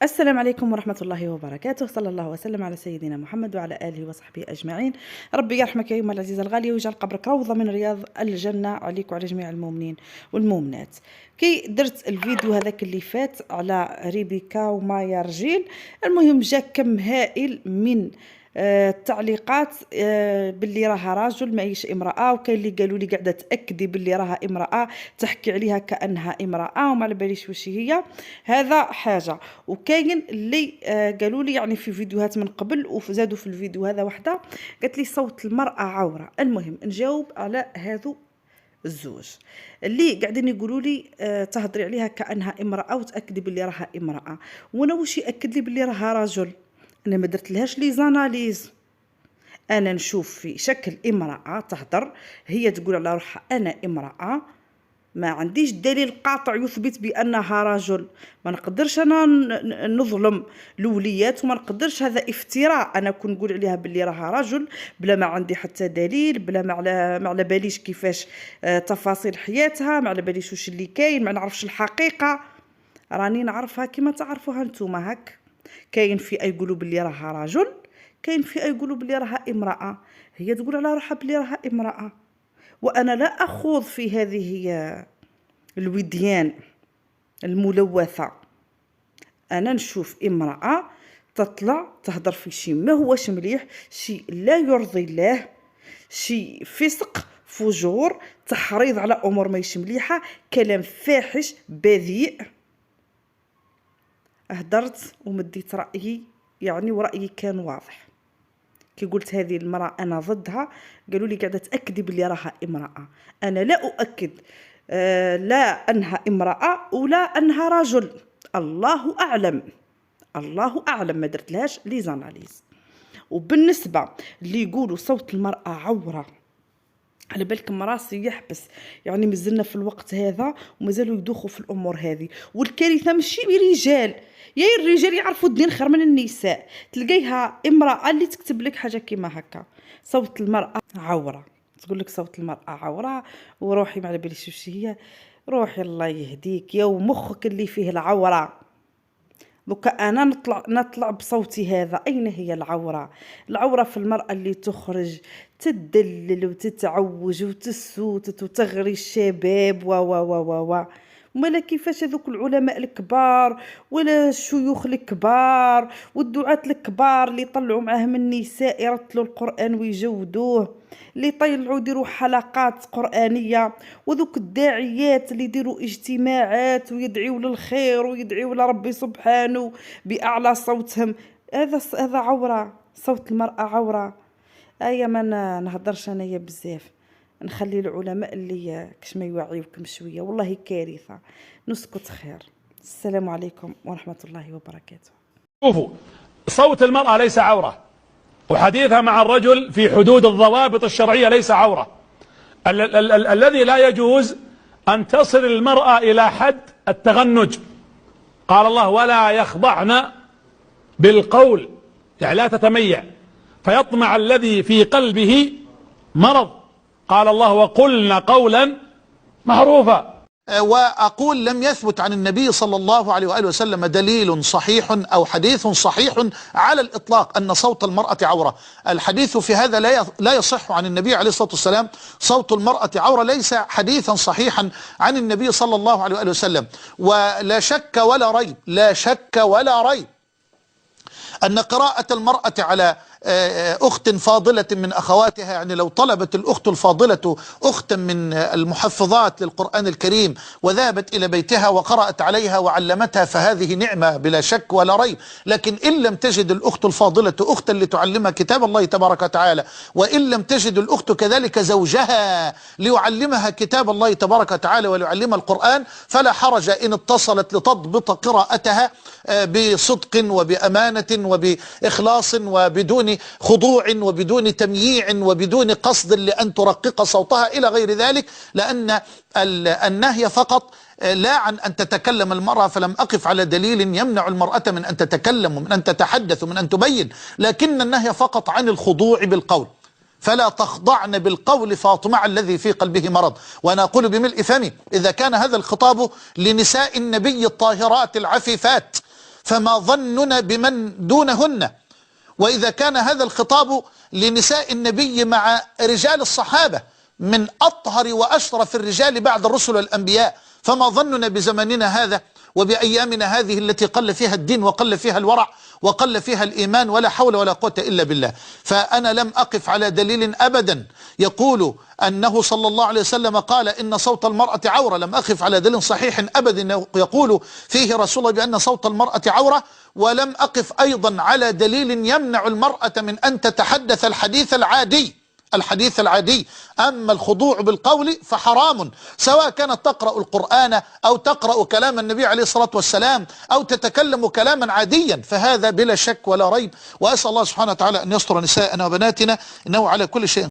السلام عليكم ورحمة الله وبركاته. صلى الله وسلم على سيدنا محمد وعلى آله وصحبه أجمعين. ربي يرحمك يا أيها العزيز الغالي ويجعل قبرك روضة من رياض الجنة عليك وعلى جميع المؤمنين والمؤمنات. كي درت الفيديو هذاك اللي فات على ريبيكا ومايا رجيل، المهم جا كم هائل من التعليقات باللي راها راجل ماهيش امرأة، وكاين اللي قالوا لي قاعدة تأكدي باللي راها امرأة، تحكي عليها كأنها امرأة وما على باليش واش هي. هذا حاجة. وكاين اللي قالوا لي يعني في فيديوهات من قبل وزادوا في الفيديو هذا وحده قالت لي صوت المرأة عورة. المهم نجاوب على هذو الزوج اللي قاعدين يقولوا لي تهضري عليها كأنها امرأة وتأكدي باللي راها امرأة، وانا واش يأكد لي باللي راها رجل؟ انا ما درت لهاش لي زاناليز، انا نشوف في شكل امرأة تهضر، هي تقول على روحها انا امرأة، ما عنديش دليل قاطع يثبت بانها رجل. ما نقدرش انا نظلم الوليات، وما نقدرش، هذا افتراء انا كون نقول عليها باللي راها رجل بلا ما عندي حتى دليل، بلا ما على باليش كيفاش تفاصيل حياتها، ما على باليش واش اللي كاين، ما نعرفش الحقيقة. راني نعرفها كما تعرفوها نتوما هك. كاين في اي يقولوا باللي راها رجل، كاين في اي يقولوا باللي راها امرأة. هي تقول على روحها باللي راها امرأة، وانا لا اخوض في هذه الوديان الملوثة. انا نشوف امرأة تطلع تهضر في شي ما هوش مليح، شي لا يرضي الله، شي فسق، فجور، تحريض على امور ماهيش مليحة، كلام فاحش بذيء. هدرت ومديت رأيي يعني، ورأيي كان واضح. كي قلت هذه المرأة أنا ضدها، قالوا لي قاعدة تأكدي باللي راها امرأة. أنا لا أؤكد لا أنها امرأة ولا أنها رجل، الله أعلم، الله أعلم، ما درت لهاش لي زاناليز. وبالنسبة اللي يقولوا صوت المرأة عورة، على بالكم راسي يحبس، يعني مازلنا في الوقت هذا ومازالوا يدوخوا في الامور هذه. والكارثه ماشي برجال، يا الرجال يعرفوا الدين خير من النساء. تلقيها امراه اللي تكتب لك حاجه كيما هكا، صوت المراه عوره، تقول لك صوت المراه عوره، وروحي ما على باليش واش هي. روحي الله يهديك يا ومخك اللي فيه العوره. دوكا انا نطلع بصوتي هذا، اين هي العوره؟ العوره في المراه اللي تخرج تدلل وتتعوج وتسوتت وتغري الشباب و ومالا كيفاش هذوك العلماء الكبار ولا الشيوخ الكبار والدعاة الكبار اللي يطلعوا معاهم النساء يرتلوا القرآن ويجودوه، اللي يطلعوا يديروا حلقات قرآنية، وذوك الداعيات اللي يديروا اجتماعات ويدعيوا للخير ويدعيوا لربي سبحانه بأعلى صوتهم. هذا عورة، صوت المرأة عورة. ما نهضرش انايا بزاف، نخلي العلماء اللي كش ما يوعيوكم شويه، والله كارثه. نسكت خير. السلام عليكم ورحمه الله وبركاته. شوفوا، صوت المرأة ليس عورة، وحديثها مع الرجل في حدود الضوابط الشرعية ليس عورة. الذي لا يجوز أن تصل المرأة إلى حد التغنج. قال الله ولا يخضعن بالقول، يعني لا تتميع فيطمع الذي في قلبه مرض. قال الله وقلن قولا معروفا. وأقول لم يثبت عن النبي صلى الله عليه وآله وسلم دليل صحيح أو حديث صحيح على الإطلاق أن صوت المرأة عورة. الحديث في هذا لا يصح عن النبي عليه الصلاة والسلام. صوت المرأة عورة ليس حديثا صحيحا عن النبي صلى الله عليه وآله وسلم. ولا شك ولا ريب، لا شك ولا ريب أن قراءة المرأة على أخت فاضلة من أخواتها، يعني لو طلبت الأخت الفاضلة أختا من المحفظات للقرآن الكريم وذهبت إلى بيتها وقرأت عليها وعلمتها فهذه نعمة بلا شك ولا ريب. لكن إن لم تجد الأخت الفاضلة أختا لتعلمها كتاب الله تبارك وتعالى، وإن لم تجد الأخت كذلك زوجها ليعلمها كتاب الله تبارك وتعالى وليعلمها القرآن، فلا حرج إن اتصلت لتضبط قراءتها بصدق وبأمانة وبإخلاص وبدون خضوع وبدون تمييع وبدون قصد لأن ترقق صوتها إلى غير ذلك. لأن النهي فقط لا عن أن تتكلم المرأة، فلم أقف على دليل يمنع المرأة من أن تتكلم ومن أن تتحدث ومن أن تبين، لكن النهي فقط عن الخضوع بالقول. فلا تخضعن بالقول فاطمع الذي في قلبه مرض. وأنا أقول بملء فمي إذا كان هذا الخطاب لنساء النبي الطاهرات العفيفات فما ظننا بمن دونهن؟ وإذا كان هذا الخطاب لنساء النبي مع رجال الصحابة من أطهر وأشرف الرجال بعد الرسل والأنبياء، فما ظننا بزماننا هذا وبأيامنا هذه التي قل فيها الدين وقل فيها الورع وقل فيها الإيمان، ولا حول ولا قوة إلا بالله. فأنا لم أقف على دليل أبدا يقول أنه صلى الله عليه وسلم قال إن صوت المرأة عورة، لم أقف على دليل صحيح أبدا يقول فيه رسول الله بأن صوت المرأة عورة، ولم أقف أيضا على دليل يمنع المرأة من أن تتحدث الحديث العادي. أما الخضوع بالقول فحرام، سواء كانت تقرأ القرآن أو تقرأ كلام النبي عليه الصلاة والسلام أو تتكلم كلاما عاديا، فهذا بلا شك ولا ريب. وأسأل الله سبحانه وتعالى أن يستر نساءنا وبناتنا، إنه على كل شيء